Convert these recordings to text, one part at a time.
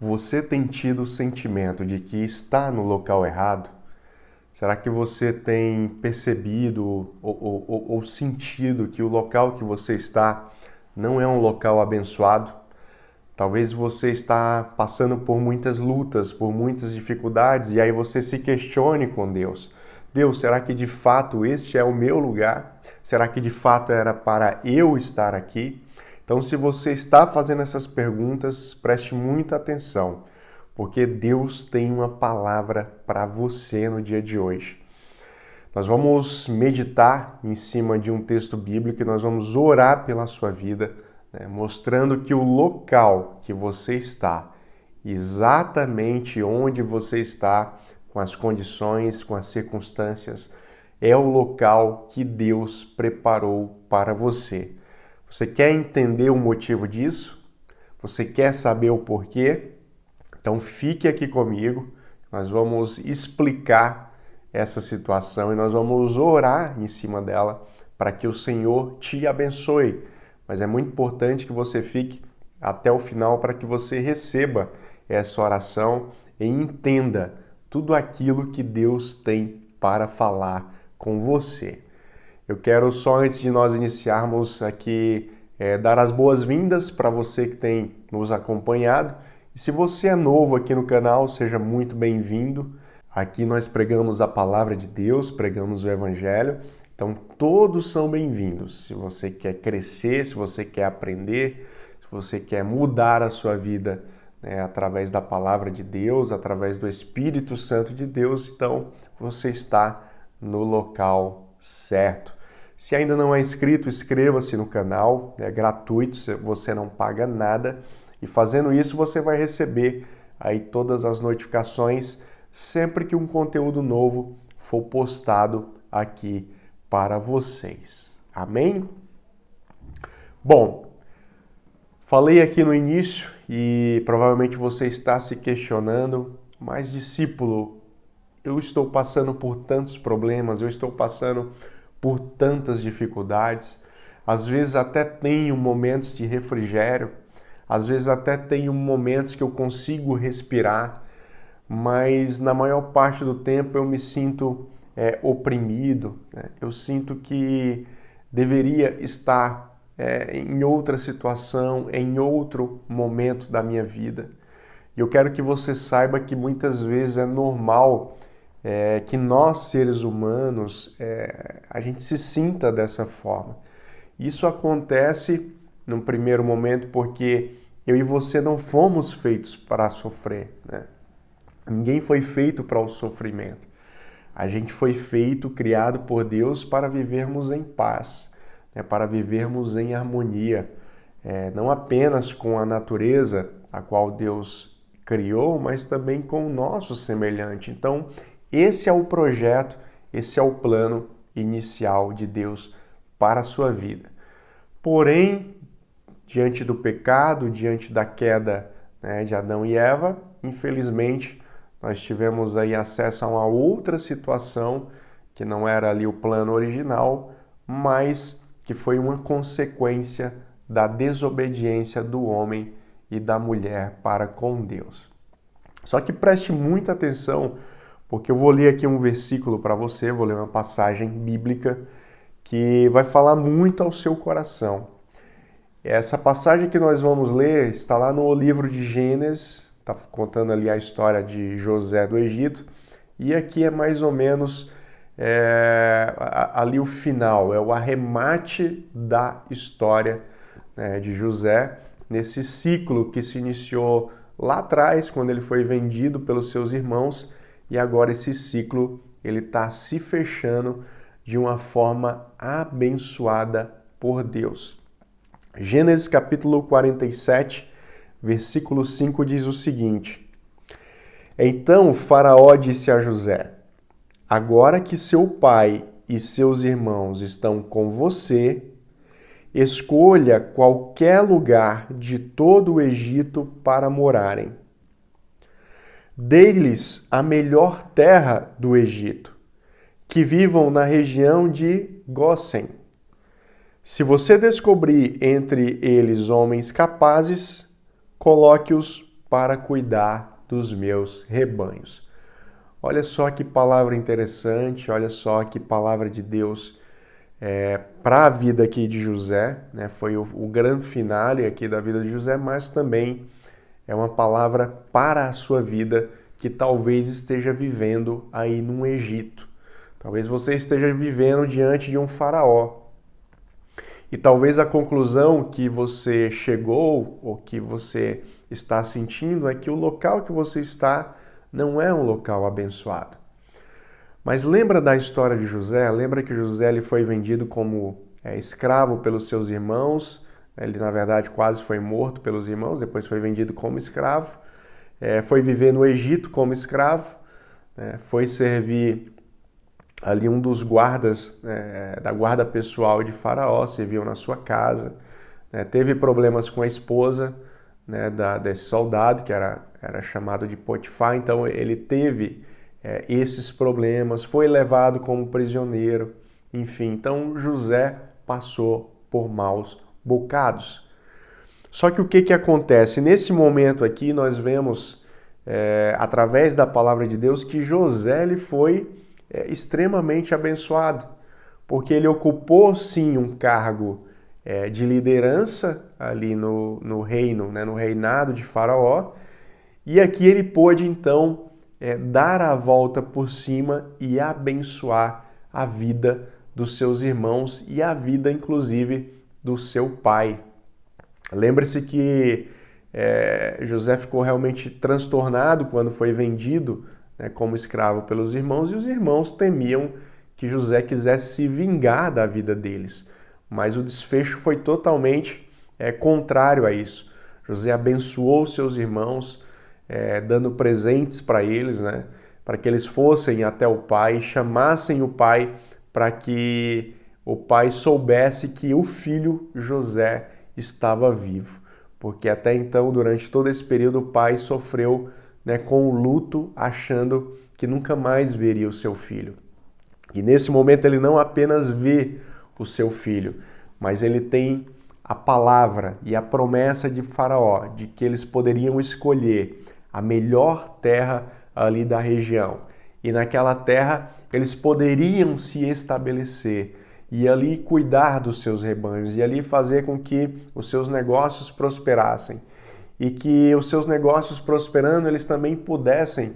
Você tem tido o sentimento de que está no local errado? Será que você tem percebido ou sentido que o local que você está não é um local abençoado? Talvez você está passando por muitas lutas, por muitas dificuldades, e aí você se questione com Deus. Deus, será que de fato este é o meu lugar? Será que de fato era para eu estar aqui? Então, se você está fazendo essas perguntas, preste muita atenção, porque Deus tem uma palavra para você no dia de hoje. Nós vamos meditar em cima de um texto bíblico e nós vamos orar pela sua vida, né, mostrando que o local que você está, exatamente onde você está, com as condições, com as circunstâncias, é o local que Deus preparou para você. Você quer entender o motivo disso? Você quer saber o porquê? Então fique aqui comigo, nós vamos explicar essa situação e nós vamos orar em cima dela para que o Senhor te abençoe. Mas é muito importante que você fique até o final para que você receba essa oração e entenda tudo aquilo que Deus tem para falar com você. Eu quero só, antes de nós iniciarmos aqui, dar as boas-vindas para você que tem nos acompanhado. E se você é novo aqui no canal, seja muito bem-vindo. Aqui nós pregamos a palavra de Deus, pregamos o Evangelho, então todos são bem-vindos. Se você quer crescer, se você quer aprender, se você quer mudar a sua vida, né, através da palavra de Deus, através do Espírito Santo de Deus, então você está no local certo. Se ainda não é inscrito, inscreva-se no canal, é gratuito, você não paga nada. E fazendo isso, você vai receber aí todas as notificações sempre que um conteúdo novo for postado aqui para vocês. Amém? Bom, falei aqui no início e provavelmente você está se questionando, mas discípulo, eu estou passando por tantos problemas, eu estou passando por tantas dificuldades, às vezes até tenho momentos de refrigério, às vezes até tenho momentos que eu consigo respirar, mas na maior parte do tempo eu me sinto oprimido, né? Eu sinto que deveria estar em outra situação, em outro momento da minha vida. E eu quero que você saiba que muitas vezes é normal que nós, seres humanos, a gente se sinta dessa forma. Isso acontece num primeiro momento porque eu e você não fomos feitos para sofrer, né? Ninguém foi feito para o sofrimento. A gente foi feito, criado por Deus para vivermos em paz, né? Para vivermos em harmonia, não apenas com a natureza a qual Deus criou, mas também com o nosso semelhante. Então, esse é o projeto, esse é o plano inicial de Deus para a sua vida. Porém, diante do pecado, diante da queda, né, de Adão e Eva, infelizmente, nós tivemos aí acesso a uma outra situação que não era ali o plano original, mas que foi uma consequência da desobediência do homem e da mulher para com Deus. Só que preste muita atenção, porque eu vou ler aqui um versículo para você, vou ler uma passagem bíblica que vai falar muito ao seu coração. Essa passagem que nós vamos ler está lá no livro de Gênesis, está contando ali a história de José do Egito, e aqui é mais ou menos ali o final, é o arremate da história, né, de José, nesse ciclo que se iniciou lá atrás, quando ele foi vendido pelos seus irmãos, e agora esse ciclo ele está se fechando de uma forma abençoada por Deus. Gênesis capítulo 47, versículo 5 diz o seguinte: Então Faraó disse a José: Agora que seu pai e seus irmãos estão com você, escolha qualquer lugar de todo o Egito para morarem. Dê-lhes a melhor terra do Egito, que vivam na região de Gósen. Se você descobrir entre eles homens capazes, coloque-os para cuidar dos meus rebanhos. Olha só que palavra interessante, olha só que palavra de Deus para a vida aqui de José, né? Foi o grande finale aqui da vida de José, mas também é uma palavra para a sua vida que talvez esteja vivendo aí no Egito. Talvez você esteja vivendo diante de um faraó. E talvez a conclusão que você chegou ou que você está sentindo é que o local que você está não é um local abençoado. Mas lembra da história de José? Lembra que José ele foi vendido como escravo pelos seus irmãos? Ele, na verdade, quase foi morto pelos irmãos, depois foi vendido como escravo. Foi viver no Egito como escravo, foi servir ali um dos guardas, da guarda pessoal de Faraó, serviu na sua casa. Teve problemas com a esposa desse soldado, que era chamado de Potifar, então ele teve esses problemas, foi levado como prisioneiro, enfim. Então José passou por maus bocados. Só que o que acontece? Nesse momento aqui nós vemos, através da palavra de Deus, que José ele foi extremamente abençoado, porque ele ocupou sim um cargo de liderança ali no reino, no reinado de Faraó, e aqui ele pôde então dar a volta por cima e abençoar a vida dos seus irmãos e a vida inclusive do seu pai. Lembre-se que José ficou realmente transtornado quando foi vendido como escravo pelos irmãos, e os irmãos temiam que José quisesse se vingar da vida deles. Mas o desfecho foi totalmente contrário a isso. José abençoou seus irmãos, dando presentes para eles, para que eles fossem até o pai, chamassem o pai para que o pai soubesse que o filho José estava vivo. Porque até então, durante todo esse período, o pai sofreu com o luto, achando que nunca mais veria o seu filho. E nesse momento ele não apenas vê o seu filho, mas ele tem a palavra e a promessa de Faraó de que eles poderiam escolher a melhor terra ali da região. E naquela terra eles poderiam se estabelecer e ali cuidar dos seus rebanhos e ali fazer com que os seus negócios prosperassem. E que os seus negócios prosperando, eles também pudessem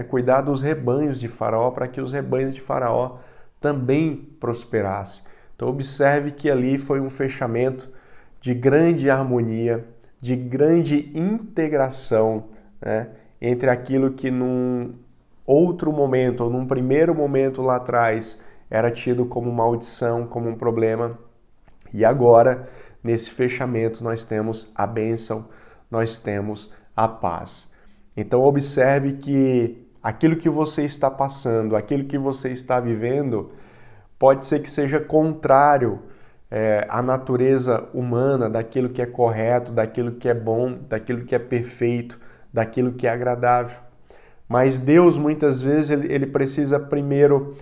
cuidar dos rebanhos de Faraó, para que os rebanhos de Faraó também prosperassem. Então observe que ali foi um fechamento de grande harmonia, de grande integração entre aquilo que num outro momento, ou num primeiro momento lá atrás, era tido como maldição, como um problema. E agora, nesse fechamento, nós temos a bênção, nós temos a paz. Então observe que aquilo que você está passando, aquilo que você está vivendo, pode ser que seja contrário à natureza humana, daquilo que é correto, daquilo que é bom, daquilo que é perfeito, daquilo que é agradável. Mas Deus, muitas vezes, ele precisa primeiro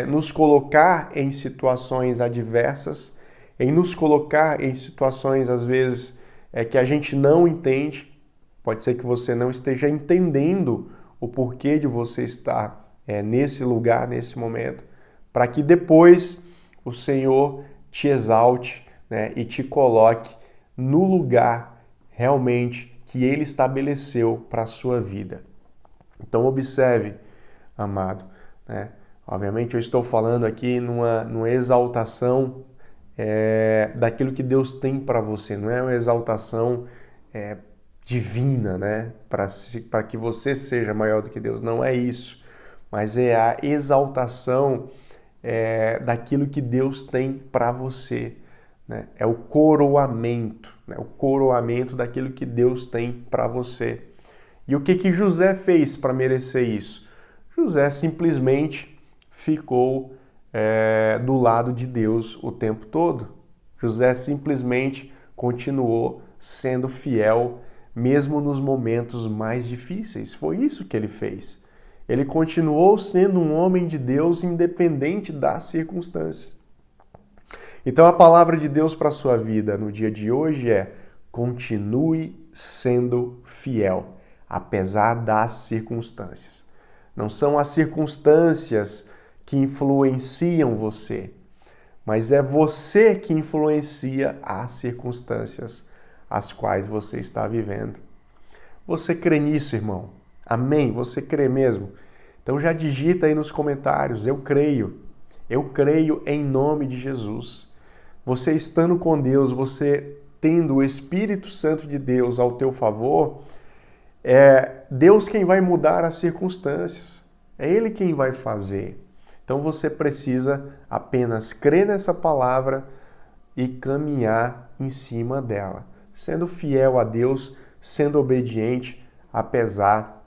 nos colocar em situações adversas, em nos colocar em situações, às vezes, que a gente não entende. Pode ser que você não esteja entendendo o porquê de você estar nesse lugar, nesse momento, para que depois o Senhor te exalte e te coloque no lugar realmente que Ele estabeleceu para a sua vida. Então observe, amado, obviamente eu estou falando aqui numa exaltação daquilo que Deus tem para você, não é uma exaltação divina, para que você seja maior do que Deus, não é isso, mas é a exaltação daquilo que Deus tem para você, é o coroamento, o coroamento daquilo que Deus tem para você. E o que José fez para merecer isso? José simplesmente ficou do lado de Deus o tempo todo. José simplesmente continuou sendo fiel, mesmo nos momentos mais difíceis. Foi isso que ele fez. Ele continuou sendo um homem de Deus independente das circunstâncias. Então a palavra de Deus para a sua vida no dia de hoje é: continue sendo fiel. apesar das circunstâncias. Não são as circunstâncias que influenciam você, mas é você que influencia as circunstâncias as quais você está vivendo. Você crê nisso, irmão? Amém? Você crê mesmo? Então já digita aí nos comentários, eu creio. Eu creio em nome de Jesus. Você estando com Deus, você tendo o Espírito Santo de Deus ao teu favor, é Deus quem vai mudar as circunstâncias. É Ele quem vai fazer. Então você precisa apenas crer nessa palavra e caminhar em cima dela, sendo fiel a Deus, sendo obediente, apesar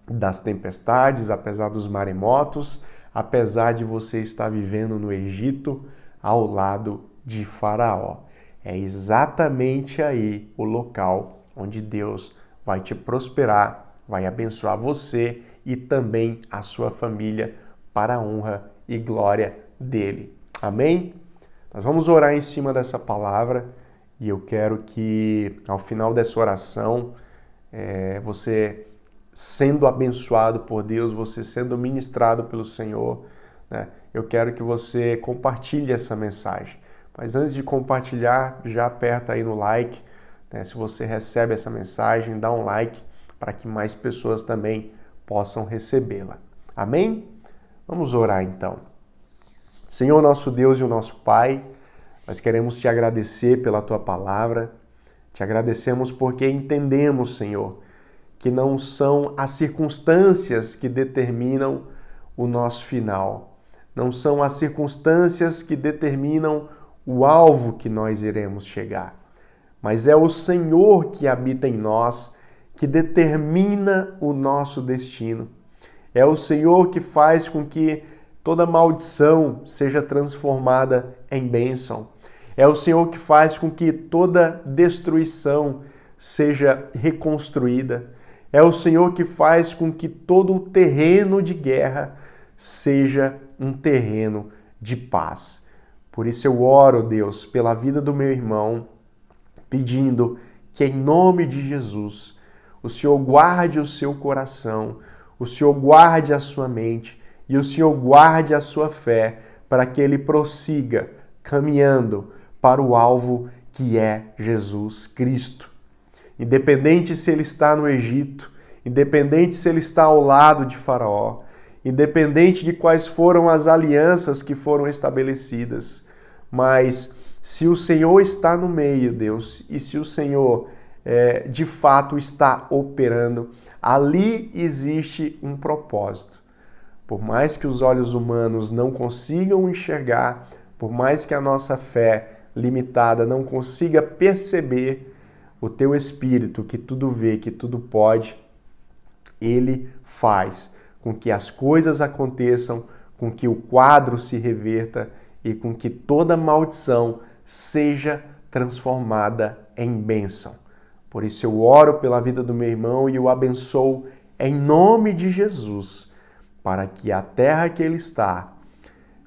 das tempestades, apesar dos maremotos, apesar de você estar vivendo no Egito ao lado de Faraó. É exatamente aí o local onde Deus vai te prosperar, vai abençoar você e também a sua família para a honra e glória dele. Amém? Nós vamos orar em cima dessa palavra e eu quero que ao final dessa oração você sendo abençoado por Deus, você sendo ministrado pelo Senhor, né? Eu quero que você compartilhe essa mensagem. Mas antes de compartilhar, já aperta aí no like, né? Se você recebe essa mensagem, dá um like para que mais pessoas também possam recebê-la. Amém? Vamos orar então. Senhor, nosso Deus e o nosso Pai, nós queremos te agradecer pela tua palavra. Te agradecemos porque entendemos, Senhor, que não são as circunstâncias que determinam o nosso final. Não são as circunstâncias que determinam o alvo que nós iremos chegar. Mas é o Senhor que habita em nós, que determina o nosso destino. É o Senhor que faz com que toda maldição seja transformada em bênção. É o Senhor que faz com que toda destruição seja reconstruída. É o Senhor que faz com que todo o terreno de guerra seja um terreno de paz. Por isso eu oro, Deus, pela vida do meu irmão, pedindo que em nome de Jesus o Senhor guarde o seu coração, o Senhor guarde a sua mente e o Senhor guarde a sua fé para que ele prossiga caminhando para o alvo que é Jesus Cristo. Independente se ele está no Egito, independente se ele está ao lado de Faraó, independente de quais foram as alianças que foram estabelecidas, mas se o Senhor está no meio, Deus, e se o Senhor de fato está operando, ali existe um propósito. Por mais que os olhos humanos não consigam enxergar, por mais que a nossa fé limitada não consiga perceber, o teu Espírito, que tudo vê, que tudo pode, ele faz com que as coisas aconteçam, com que o quadro se reverta e com que toda maldição seja transformada em bênção. Por isso eu oro pela vida do meu irmão e o abençoo em nome de Jesus, para que a terra que ele está,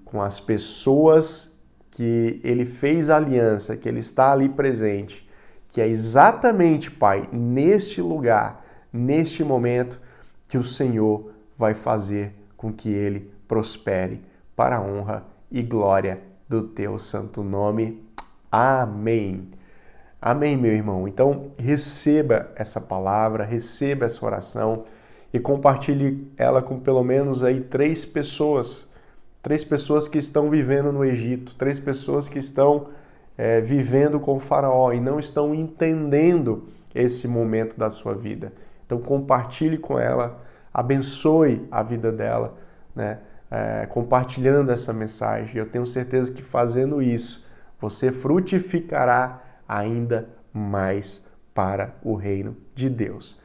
com as pessoas que ele fez aliança, que ele está ali presente, que é exatamente, Pai, neste lugar, neste momento, que o Senhor vai fazer com que ele prospere para a honra e glória do teu santo nome. Amém. Amém, meu irmão. Então, receba essa palavra, receba essa oração e compartilhe ela com pelo menos aí 3 pessoas que estão vivendo no Egito, 3 pessoas que estão vivendo com o Faraó e não estão entendendo esse momento da sua vida. Então compartilhe com ela, abençoe a vida dela, né? Compartilhando essa mensagem. Eu tenho certeza que fazendo isso, você frutificará ainda mais para o reino de Deus.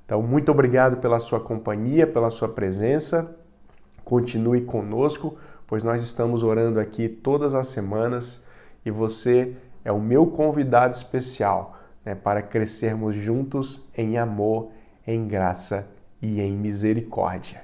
Então, muito obrigado pela sua companhia, pela sua presença. Continue conosco, pois nós estamos orando aqui todas as semanas e você é o meu convidado especial, né, para crescermos juntos em amor, em graça e em misericórdia.